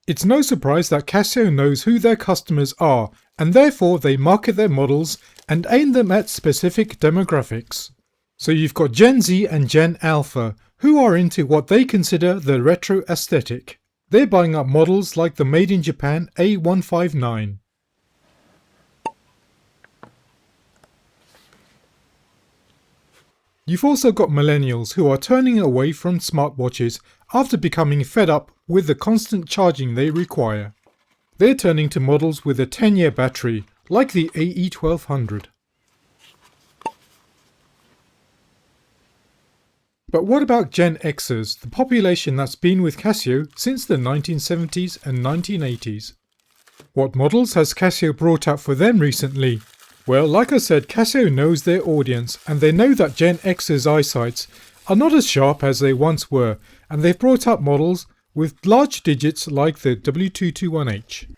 It's no surprise that Casio knows who their customers are, and therefore they market their models and aim them at specific demographics. So you've got Gen Z and Gen Alpha, who are into what they consider the retro aesthetic. They're buying up models like the Made in Japan A159. You've also got millennials who are turning away from smartwatches after becoming fed up with the constant charging they require. They're turning to models with a 10-year battery, like the AE1200. But what about Gen Xers, the population that's been with Casio since the 1970s and 1980s? What models has Casio brought out for them recently? Well, like I said, Casio knows their audience, and they know that Gen X's eyesights are not as sharp as they once were, and they've brought out models with large digits like the W221H.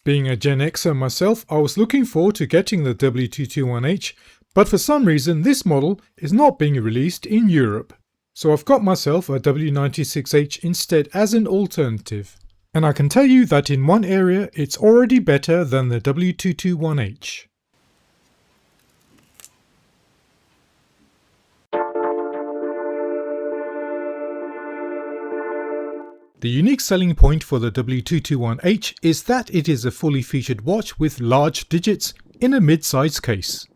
Being a Gen Xer myself, I was looking forward to getting the W221H, but for some reason this model is not being released in Europe. So I've got myself a W96H instead as an alternative. And I can tell you that in one area it's already better than the W221H. The unique selling point for the W221H is that it is a fully featured watch with large digits in a mid-size case.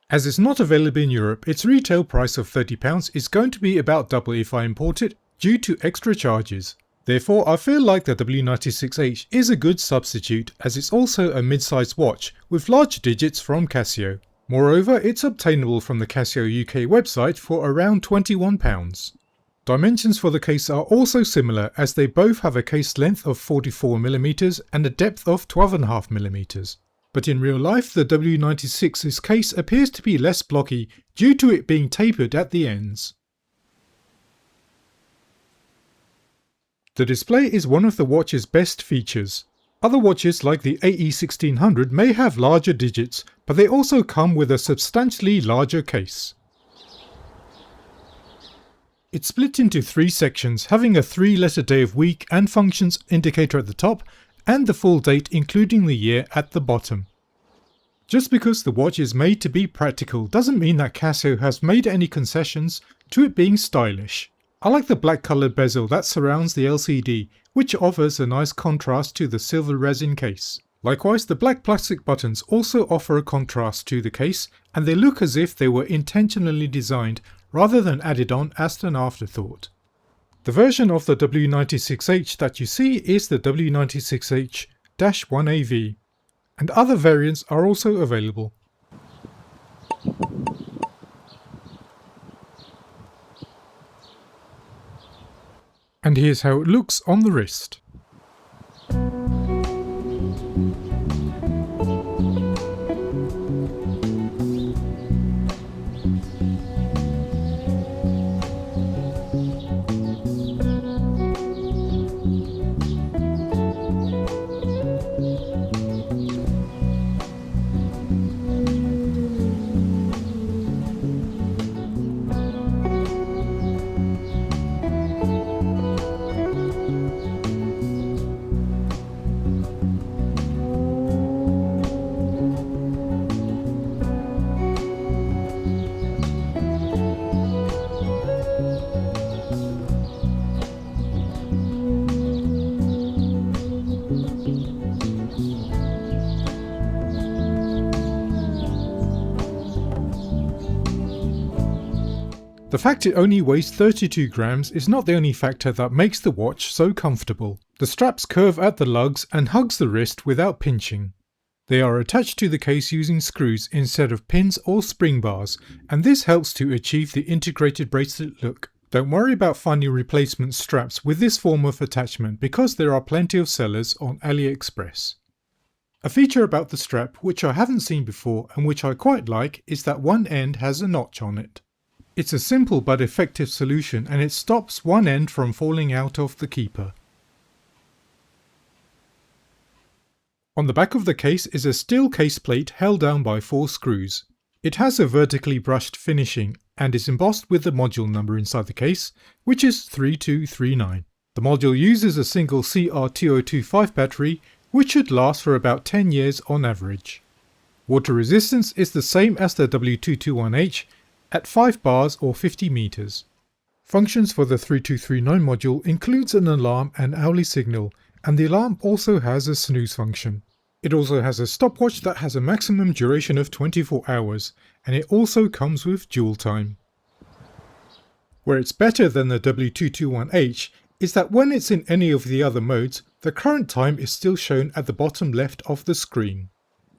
As it's not available in Europe, its retail price of £30 is going to be about double if I import it due to extra charges. Therefore, I feel like the W96H is a good substitute as it's also a mid-sized watch with large digits from Casio. Moreover, it's obtainable from the Casio UK website for around £21. Dimensions for the case are also similar as they both have a case length of 44mm and a depth of 12.5mm. But in real life, the W96's case appears to be less blocky due to it being tapered at the ends. The display is one of the watch's best features. Other watches like the AE1600 may have larger digits, but they also come with a substantially larger case. It's split into 3 sections, having a 3-letter day of week and functions indicator at the top, and the full date including the year at the bottom. Just because the watch is made to be practical doesn't mean that Casio has made any concessions to it being stylish. I like the black coloured bezel that surrounds the LCD, which offers a nice contrast to the silver resin case. Likewise, the black plastic buttons also offer a contrast to the case, and they look as if they were intentionally designed rather than added on as an afterthought. The version of the W96H that you see is the W96H-1AV, and other variants are also available. And here's how it looks on the wrist. The fact it only weighs 32 grams is not the only factor that makes the watch so comfortable. The straps curve at the lugs and hugs the wrist without pinching. They are attached to the case using screws instead of pins or spring bars, and this helps to achieve the integrated bracelet look. Don't worry about finding replacement straps with this form of attachment because there are plenty of sellers on AliExpress. A feature about the strap which I haven't seen before and which I quite like is that one end has a notch on it. It's a simple but effective solution and it stops one end from falling out of the keeper. On the back of the case is a steel case plate held down by 4 screws. It has a vertically brushed finishing and is embossed with the module number inside the case, which is 3239. The module uses a single CR2025 battery, which should last for about 10 years on average. Water resistance is the same as the W221H at 5 bars or 50 meters. Functions for the 3239 module includes an alarm and hourly signal, and the alarm also has a snooze function. It also has a stopwatch that has a maximum duration of 24 hours, and it also comes with dual time. Where it's better than the W221H is that when it's in any of the other modes, the current time is still shown at the bottom left of the screen.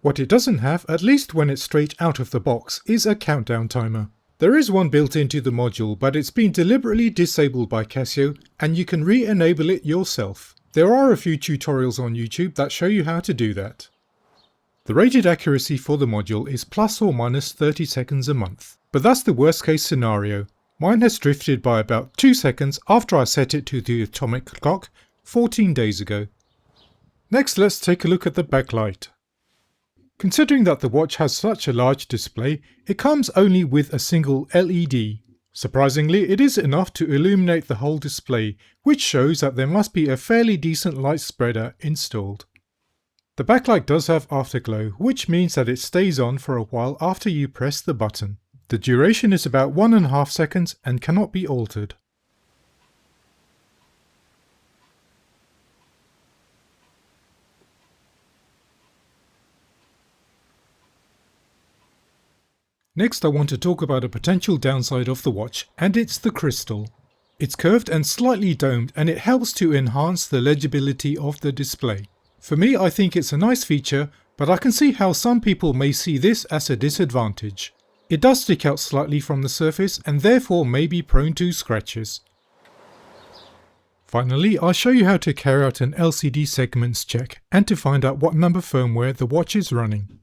What it doesn't have, at least when it's straight out of the box, is a countdown timer. There is one built into the module, but it's been deliberately disabled by Casio, and you can re-enable it yourself. There are a few tutorials on YouTube that show you how to do that. The rated accuracy for the module is plus or minus 30 seconds a month, but that's the worst case scenario. Mine has drifted by about 2 seconds after I set it to the atomic clock 14 days ago. Next, let's take a look at the backlight. Considering that the watch has such a large display, it comes only with a single LED. Surprisingly, it is enough to illuminate the whole display, which shows that there must be a fairly decent light spreader installed. The backlight does have afterglow, which means that it stays on for a while after you press the button. The duration is about 1.5 seconds and cannot be altered. Next, I want to talk about a potential downside of the watch, and it's the crystal. It's curved and slightly domed, and it helps to enhance the legibility of the display. For me, I think it's a nice feature, but I can see how some people may see this as a disadvantage. It does stick out slightly from the surface and therefore may be prone to scratches. Finally, I'll show you how to carry out an LCD segments check and to find out what number firmware the watch is running.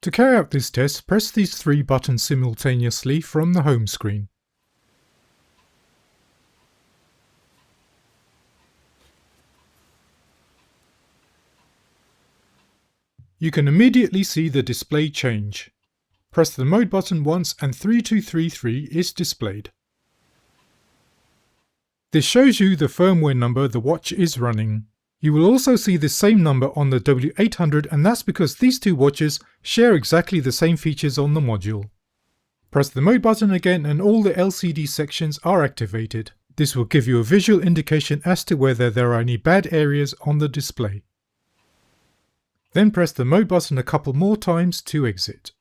To carry out this test, press these 3 buttons simultaneously from the home screen. You can immediately see the display change. Press the mode button once and 3233 is displayed. This shows you the firmware number the watch is running. You will also see the same number on the W800, and that's because these two watches share exactly the same features on the module. Press the mode button again and all the LCD sections are activated. This will give you a visual indication as to whether there are any bad areas on the display. Then press the mode button a couple more times to exit.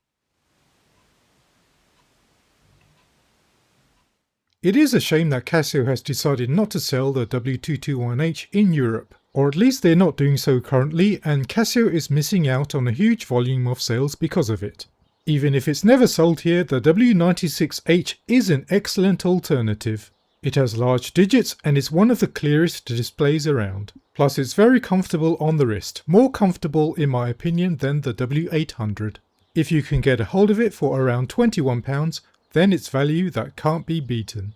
It is a shame that Casio has decided not to sell the W221H in Europe. Or at least they're not doing so currently, and Casio is missing out on a huge volume of sales because of it. Even if it's never sold here, the W96H is an excellent alternative. It has large digits and is one of the clearest displays around. Plus it's very comfortable on the wrist, more comfortable in my opinion than the W800. If you can get a hold of it for around £21, then it's value that can't be beaten.